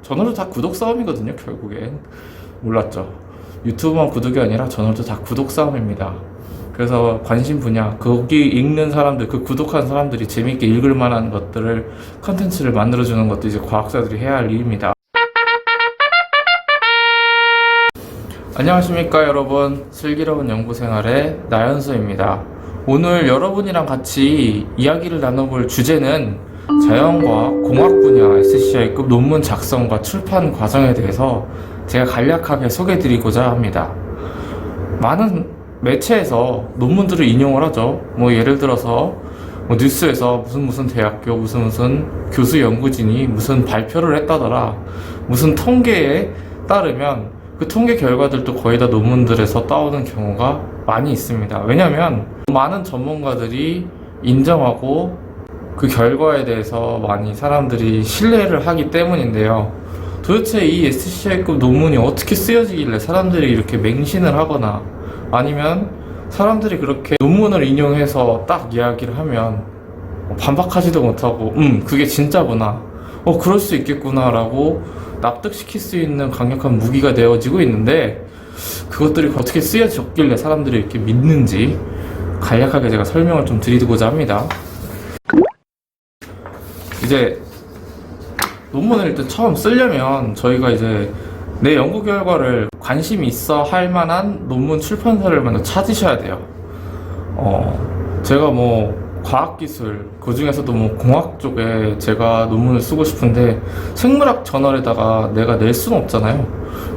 저널도 다 구독 싸움이거든요. 결국엔 몰랐죠. 유튜브만 구독이 아니라 저널도 다 구독 싸움입니다. 그래서 관심 분야, 거기 읽는 사람들, 그 구독한 사람들이 재밌게 읽을 만한 것들을, 컨텐츠를 만들어주는 것도 이제 과학자들이 해야 할 일입니다. 안녕하십니까 여러분, 슬기로운 연구생활의 나연수입니다. 오늘 여러분이랑 같이 이야기를 나눠볼 주제는 자연과학 공학 분야 SCI급 논문 작성과 출판 과정에 대해서 제가 간략하게 소개해드리고자 합니다. 많은 매체에서 논문들을 인용을 하죠. 뭐 예를 들어서 뉴스에서 무슨 대학교 무슨 교수 연구진이 무슨 발표를 했다더라, 무슨 통계에 따르면 그 통계 결과들도 거의 다 논문들에서 따오는 경우가 많이 있습니다. 왜냐면 많은 전문가들이 인정하고 그 결과에 대해서 많이 사람들이 신뢰를 하기 때문인데요. 도대체 이 SCI급 논문이 어떻게 쓰여지길래 사람들이 이렇게 맹신을 하거나, 아니면 사람들이 그렇게 논문을 인용해서 딱 이야기를 하면 반박하지도 못하고 그게 진짜구나, 그럴 수 있겠구나 라고 납득시킬 수 있는 강력한 무기가 되어지고 있는데, 그것들이 어떻게 쓰여졌길래 사람들이 이렇게 믿는지 간략하게 제가 설명을 좀 드리고자 합니다. 이제 논문을 일단 처음 쓰려면 저희가 이제 내 연구 결과를 관심이 있어 할 만한 논문 출판사를 먼저 찾으셔야 돼요. 제가 과학기술, 그 중에서도 공학 쪽에 제가 논문을 쓰고 싶은데 생물학 저널에다가 내가 낼 수는 없잖아요.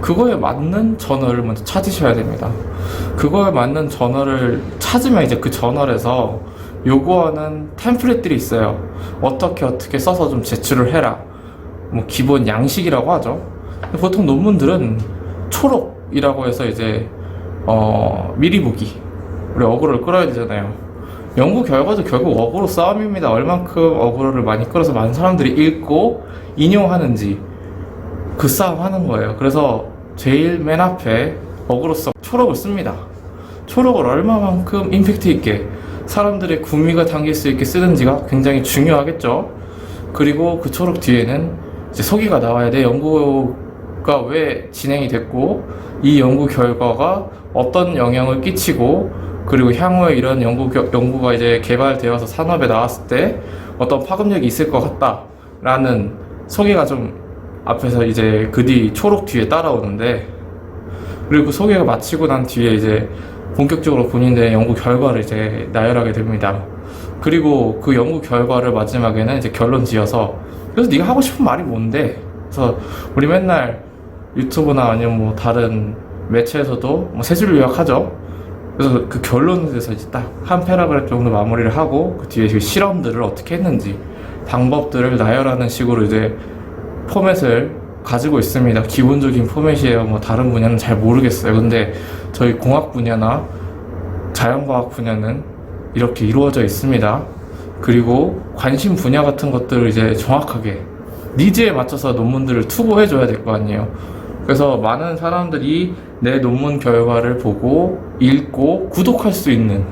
그거에 맞는 저널을 먼저 찾으셔야 됩니다. 그거에 맞는 저널을 찾으면 이제 그 저널에서 요구하는 템플릿들이 있어요. 어떻게 써서 좀 제출을 해라, 기본 양식이라고 하죠. 보통 논문들은 초록이라고 해서 이제 미리 보기, 우리 어그로를 끌어야 되잖아요. 연구 결과도 결국 어그로 싸움입니다. 얼만큼 어그로를 많이 끌어서 많은 사람들이 읽고 인용하는지, 그 싸움 하는 거예요. 그래서 제일 맨 앞에 어그로성 초록을 씁니다. 초록을 얼마만큼 임팩트 있게 사람들의 구미가 당길 수 있게 쓰는지가 굉장히 중요하겠죠. 그리고 그 초록 뒤에는 이제 소개가 나와야 돼. 연구가 왜 진행이 됐고, 이 연구 결과가 어떤 영향을 끼치고, 그리고 향후에 이런 연구가 이제 개발되어서 산업에 나왔을 때 어떤 파급력이 있을 것 같다라는 소개가 좀 앞에서 이제 그 뒤 초록 뒤에 따라오는데, 그리고 그 소개가 마치고 난 뒤에 이제 본격적으로 본인들의 연구 결과를 이제 나열하게 됩니다. 그리고 그 연구 결과를 마지막에는 이제 결론 지어서, 그래서 네가 하고 싶은 말이 뭔데? 그래서 우리 맨날 유튜브나 아니면 다른 매체에서도 세 줄 요약하죠. 그래서 그 결론에 대해서 이제 딱 한 패러그래프 정도 마무리를 하고, 그 뒤에 그 실험들을 어떻게 했는지, 방법들을 나열하는 식으로 이제 포맷을 가지고 있습니다. 기본적인 포맷이에요. 다른 분야는 잘 모르겠어요. 근데 저희 공학 분야나 자연과학 분야는 이렇게 이루어져 있습니다. 그리고 관심 분야 같은 것들을 이제 정확하게 니즈에 맞춰서 논문들을 투고해 줘야 될 거 아니에요. 그래서 많은 사람들이 내 논문 결과를 보고 읽고 구독할 수 있는,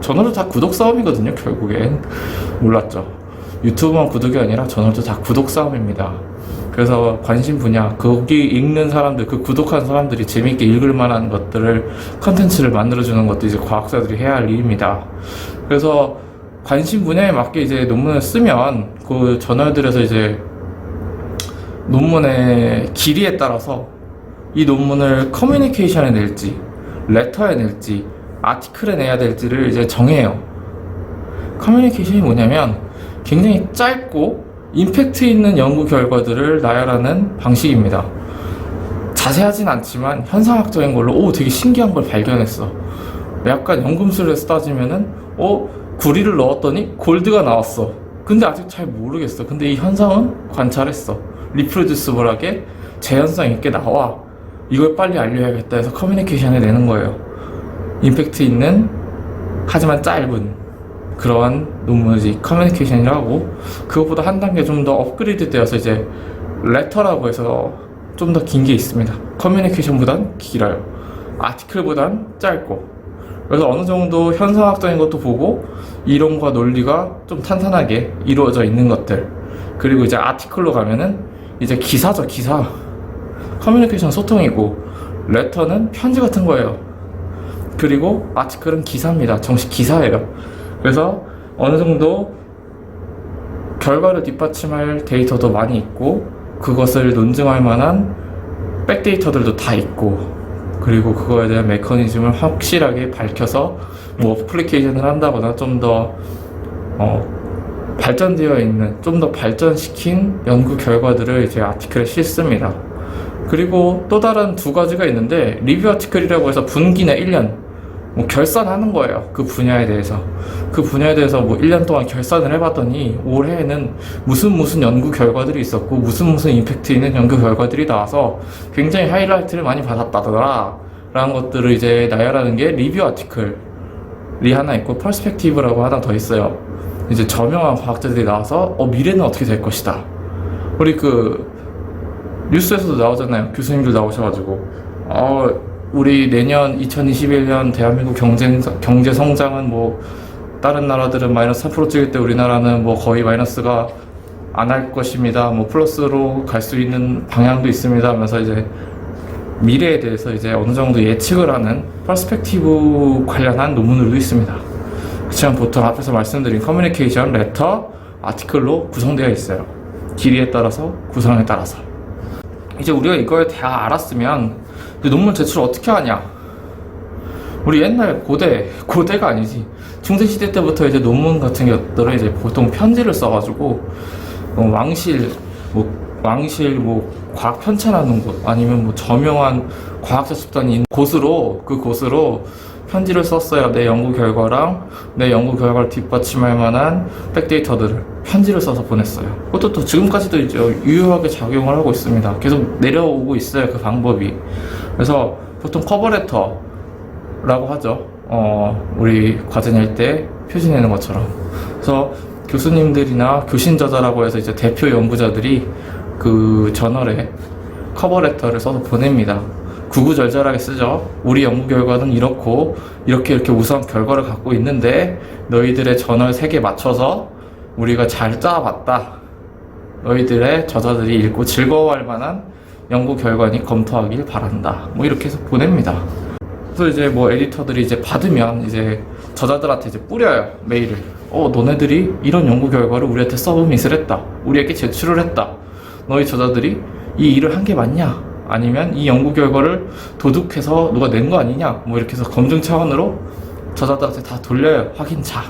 저널도 다 구독 싸움이거든요. 결국엔 몰랐죠. 유튜브만 구독이 아니라 저널도 다 구독 싸움입니다. 그래서 관심 분야, 거기 읽는 사람들, 그 구독한 사람들이 재밌게 읽을 만한 것들을, 컨텐츠를 만들어주는 것도 이제 과학자들이 해야 할 일입니다. 그래서 관심 분야에 맞게 이제 논문을 쓰면 그 저널들에서 이제 논문의 길이에 따라서 이 논문을 커뮤니케이션에 낼지, 레터에 낼지, 아티클에 내야 될지를 이제 정해요. 커뮤니케이션이 뭐냐면 굉장히 짧고 임팩트 있는 연구 결과들을 나열하는 방식입니다. 자세하진 않지만 현상학적인 걸로 되게 신기한 걸 발견했어. 약간 연금술에서 따지면은 구리를 넣었더니 골드가 나왔어. 근데 아직 잘 모르겠어. 근데 이 현상은 관찰했어. 리프로듀스블하게 재현성 있게 나와. 이걸 빨리 알려야겠다 해서 커뮤니케이션에 내는 거예요. 임팩트 있는 하지만 짧은 그러한 논문이 커뮤니케이션이라고 하고, 그것보다 한 단계 좀 더 업그레이드 되어서 이제 레터라고 해서 좀 더 긴 게 있습니다. 커뮤니케이션보단 길어요. 아티클보단 짧고. 그래서 어느 정도 현상학적인 것도 보고 이론과 논리가 좀 탄탄하게 이루어져 있는 것들, 그리고 이제 아티클로 가면은 이제 기사죠, 기사. 커뮤니케이션 소통이고, 레터는 편지 같은 거예요. 그리고 아티클은 기사입니다. 정식 기사예요. 그래서 어느 정도 결과를 뒷받침할 데이터도 많이 있고, 그것을 논증할 만한 백데이터들도 다 있고, 그리고 그거에 대한 메커니즘을 확실하게 밝혀서 뭐 어플리케이션을 한다거나 좀 더 발전되어 있는, 좀 더 발전시킨 연구 결과들을 이제 아티클에 싣습니다. 그리고 또 다른 두 가지가 있는데, 리뷰 아티클이라고 해서 분기나 1년 뭐 결산하는 거예요. 그 분야에 대해서 뭐 1년 동안 결산을 해봤더니 올해에는 무슨 연구 결과들이 있었고 무슨 임팩트 있는 연구 결과들이 나와서 굉장히 하이라이트를 많이 받았다더라 라는 것들을 이제 나열하는 게 리뷰 아티클이 하나 있고, 퍼스펙티브라고 하나 더 있어요. 이제 저명한 과학자들이 나와서 미래는 어떻게 될 것이다. 우리 그 뉴스에서도 나오잖아요. 교수님들 나오셔가지고 우리 내년 2021년 대한민국 경제 성장은 뭐 다른 나라들은 마이너스 3% 찍을 때 우리나라는 뭐 거의 마이너스가 안 할 것입니다. 뭐 플러스로 갈 수 있는 방향도 있습니다 하면서 이제 미래에 대해서 이제 어느 정도 예측을 하는 퍼스펙티브 관련한 논문들도 있습니다. 그렇지만 보통 앞에서 말씀드린 커뮤니케이션, 레터, 아티클로 구성되어 있어요. 길이에 따라서, 구성에 따라서. 이제 우리가 이걸 다 알았으면 논문 제출을 어떻게 하냐? 우리 옛날 고대가 아니지, 중세시대 때부터 이제 논문 같은 것들을 이제 보통 편지를 써가지고 왕실 과학 편찬하는 곳, 아니면 뭐 저명한 과학자 집단이 있는 곳으로, 그 곳으로 편지를 썼어요. 내 연구 결과랑 내 연구 결과를 뒷받침할 만한 백데이터들을 편지를 써서 보냈어요. 그것도 또 지금까지도 이제 유효하게 작용을 하고 있습니다. 계속 내려오고 있어요, 그 방법이. 그래서 보통 커버레터라고 하죠. 우리 과제 낼 때 표지 내는 것처럼. 그래서 교수님들이나 교신 저자라고 해서 이제 대표 연구자들이 그 저널에 커버레터를 써서 보냅니다. 구구절절하게 쓰죠. 우리 연구 결과는 이렇고 이렇게 우수한 결과를 갖고 있는데 너희들의 저널 3개 맞춰서 우리가 잘 짜봤다. 너희들의 저자들이 읽고 즐거워할 만한 연구 결과니 검토하길 바란다. 뭐 이렇게 해서 보냅니다. 그래서 이제 뭐 에디터들이 이제 받으면 이제 저자들한테 이제 뿌려요, 메일을. 너네들이 이런 연구 결과를 우리한테 서브밋을 했다. 우리에게 제출을 했다. 너희 저자들이 이 일을 한 게 맞냐? 아니면 이 연구 결과를 도둑해서 누가 낸 거 아니냐? 뭐 이렇게 해서 검증 차원으로 저자들한테 다 돌려요, 확인차.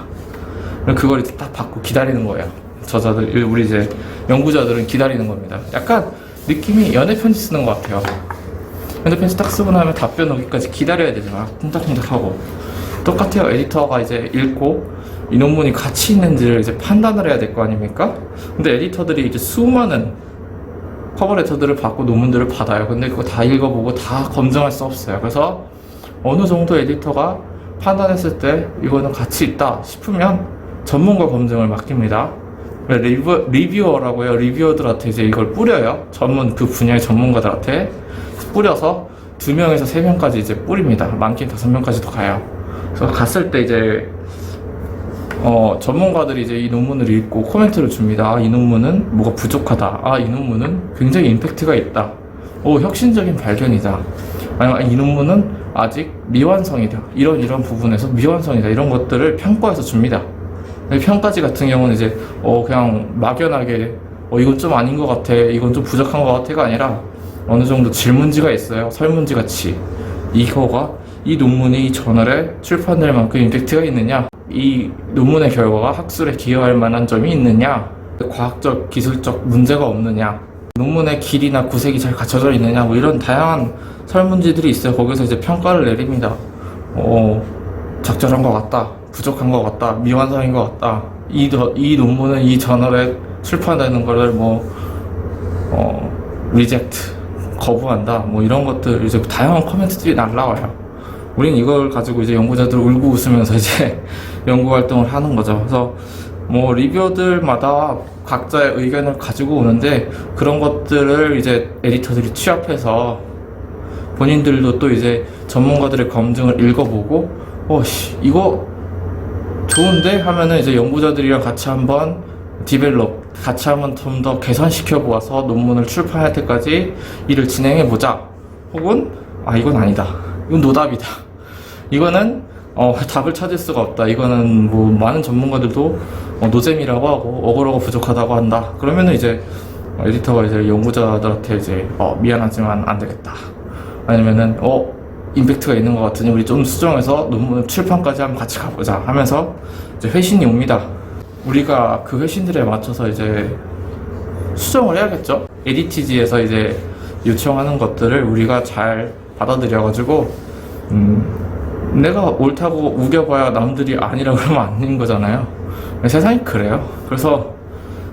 그걸 이제 딱 받고 기다리는 거예요. 저자들, 우리 이제 연구자들은 기다리는 겁니다. 약간 느낌이 연애편지 쓰는 것 같아요. 연애편지 딱 쓰고 나면 답변 오기까지 기다려야 되잖아. 쿵닥쿵닥하고. 똑같아요. 에디터가 이제 읽고 이 논문이 가치 있는지를 이제 판단을 해야 될 거 아닙니까? 근데 에디터들이 이제 수많은 커버레터들을 받고 논문들을 받아요. 근데 그거 다 읽어보고 다 검증할 수 없어요. 그래서 어느 정도 에디터가 판단했을 때 이거는 가치 있다 싶으면 전문가 검증을 맡깁니다. 리뷰어라고 해요. 리뷰어들한테 이제 이걸 뿌려요. 그 분야의 전문가들한테 뿌려서 2명에서 3명까지 이제 뿌립니다. 많게는 5명까지도 가요. 그래서 갔을 때 이제 전문가들이 이제 이 논문을 읽고 코멘트를 줍니다. 이 논문은 뭐가 부족하다. 이 논문은 굉장히 임팩트가 있다. 혁신적인 발견이다. 아니면 이 논문은 아직 미완성이다. 이런 부분에서 미완성이다. 이런 것들을 평가해서 줍니다. 평가지 같은 경우는 이제 그냥 막연하게 이건 좀 아닌 것 같아, 이건 좀 부족한 것 같아가 아니라 어느 정도 질문지가 있어요. 설문지 같이. 이 논문이 이 저널에 출판될 만큼 임팩트가 있느냐, 이 논문의 결과가 학술에 기여할 만한 점이 있느냐, 과학적, 기술적 문제가 없느냐, 논문의 길이나 구색이 잘 갖춰져 있느냐, 뭐 이런 다양한 설문지들이 있어요. 거기서 이제 평가를 내립니다. 적절한 것 같다, 부족한 것 같다, 미완성인 것 같다, 이 논문은 이 저널에 출판되는 거를 리젝트, 거부한다, 뭐 이런 것들, 이제 다양한 코멘트들이 날라와요. 우린 이걸 가지고 이제 연구자들 울고 웃으면서 이제 연구 활동을 하는 거죠. 그래서 뭐 리뷰어들마다 각자의 의견을 가지고 오는데, 그런 것들을 이제 에디터들이 취합해서 본인들도 또 이제 전문가들의 검증을 읽어보고 이거 좋은데 하면은 이제 연구자들이랑 같이 한번 디벨롭, 같이 한번 좀 더 개선시켜 보아서 논문을 출판할 때까지 일을 진행해 보자. 혹은 이건 아니다. 이건 노답이다. 이거는 답을 찾을 수가 없다. 이거는 뭐 많은 전문가들도 노잼이라고 하고 어그로가 부족하다고 한다. 그러면은 이제 에디터가 이제 연구자들한테 이제 미안하지만 안 되겠다. 아니면은 임팩트가 있는 것 같으니 우리 좀 수정해서 논문 출판까지 한번 같이 가보자 하면서 이제 회신이 옵니다. 우리가 그 회신들에 맞춰서 이제 수정을 해야겠죠. 에디티지에서 이제 요청하는 것들을 우리가 잘 받아들여가지고 내가 옳다고 우겨봐야 남들이 아니라 그러면 아닌 거잖아요. 세상이 그래요. 그래서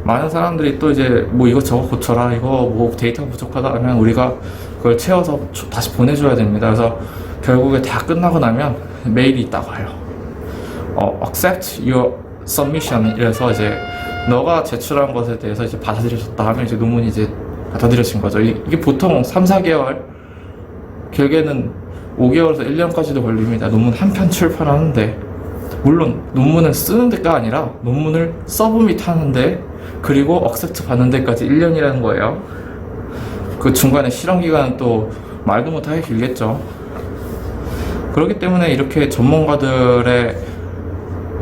많은 사람들이 또 이제 뭐 이것저것 고쳐라, 이거 뭐 데이터가 부족하다 하면 우리가 그걸 채워서 다시 보내줘야 됩니다. 그래서 결국에 다 끝나고 나면 메일이 있다고 해요. accept your submission. 이래서 이제 너가 제출한 것에 대해서 이제 받아들여졌다 하면 이제 논문이 이제 받아들여진 거죠. 이게 보통 3, 4개월, 길게는 5개월에서 1년까지도 걸립니다. 논문 한 편 출판하는데. 물론 논문은 쓰는 데가 아니라 논문을 서브밋하는데, 그리고 억셉트 받는 데까지 1년이라는 거예요. 그 중간에 실험 기간은 또 말도 못하게 길겠죠. 그렇기 때문에 이렇게 전문가들의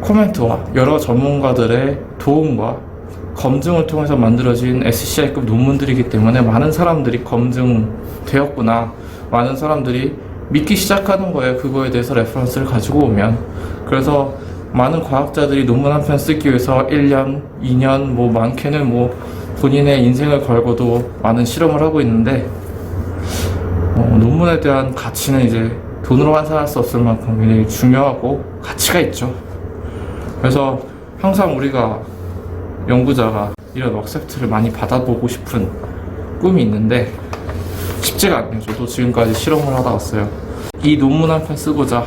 코멘트와 여러 전문가들의 도움과 검증을 통해서 만들어진 SCI급 논문들이기 때문에 많은 사람들이 검증되었구나, 많은 사람들이 믿기 시작하는 거예요. 그거에 대해서 레퍼런스를 가지고 오면. 그래서 많은 과학자들이 논문 한 편 쓰기 위해서 1년, 2년, 뭐 많게는 뭐 본인의 인생을 걸고도 많은 실험을 하고 있는데, 논문에 대한 가치는 이제 돈으로 환산할 수 없을 만큼 굉장히 중요하고 가치가 있죠. 그래서 항상 우리가 연구자가 이런 억셉트를 많이 받아보고 싶은 꿈이 있는데 쉽지가 않네요. 저도 지금까지 실험을 하다 왔어요. 이 논문 한 편 쓰고자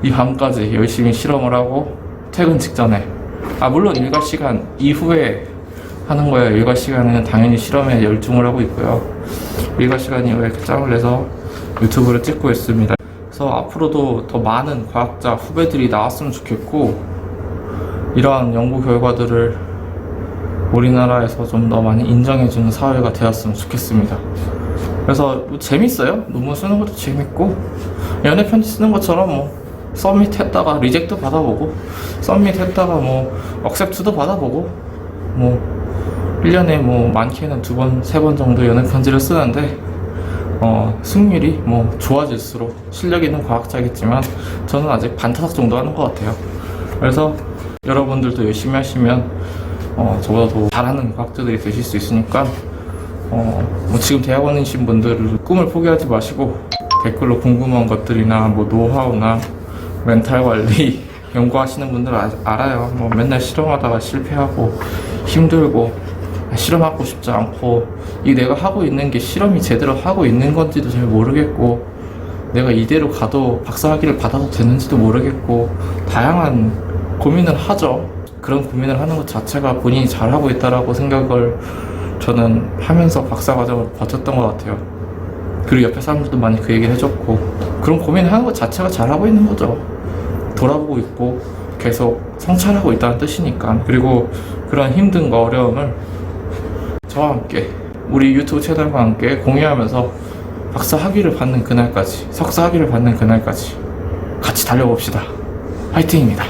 이 밤까지 열심히 실험을 하고 퇴근 직전에, 물론 일과 시간 이후에 하는 거예요. 일과 시간에는 당연히 실험에 열중을 하고 있고요. 일과 시간 이후에 이렇게 짬을 내서 유튜브를 찍고 있습니다. 그래서 앞으로도 더 많은 과학자 후배들이 나왔으면 좋겠고, 이러한 연구 결과들을 우리나라에서 좀 더 많이 인정해주는 사회가 되었으면 좋겠습니다. 그래서 뭐 재밌어요. 논문 쓰는 것도 재밌고, 연애 편지 쓰는 것처럼 뭐 서밋 했다가 리젝트 받아보고, 서밋 했다가 뭐 억셉트도 받아보고, 뭐 1년에 뭐 많게는 2번, 3번 정도 연애 편지를 쓰는데, 승률이 뭐 좋아질수록 실력 있는 과학자겠지만 저는 아직 반타작 정도 하는 것 같아요. 그래서 여러분들도 열심히 하시면 저보다 더 잘하는 과학자들이 되실 수 있으니까 뭐 지금 대학원이신 분들은 꿈을 포기하지 마시고 댓글로 궁금한 것들이나 뭐 노하우나 멘탈 관리 연구하시는 분들 알아요. 뭐 맨날 실험하다가 실패하고 힘들고 실험하고 싶지 않고, 이 내가 하고 있는 게 실험이 제대로 하고 있는 건지도 잘 모르겠고, 내가 이대로 가도 박사학위를 받아도 되는지도 모르겠고, 다양한 고민을 하죠. 그런 고민을 하는 것 자체가 본인이 잘하고 있다라고 생각을 저는 하면서 박사과정을 버텼던 것 같아요. 그리고 옆에 사람들도 많이 그 얘기를 해줬고, 그런 고민을 하는 것 자체가 잘하고 있는 거죠. 돌아보고 있고 계속 성찰하고 있다는 뜻이니까. 그리고 그런 힘듦과 어려움을 저와 함께, 우리 유튜브 채널과 함께 공유하면서 박사 학위를 받는 그날까지, 석사 학위를 받는 그날까지 같이 달려봅시다. 화이팅입니다.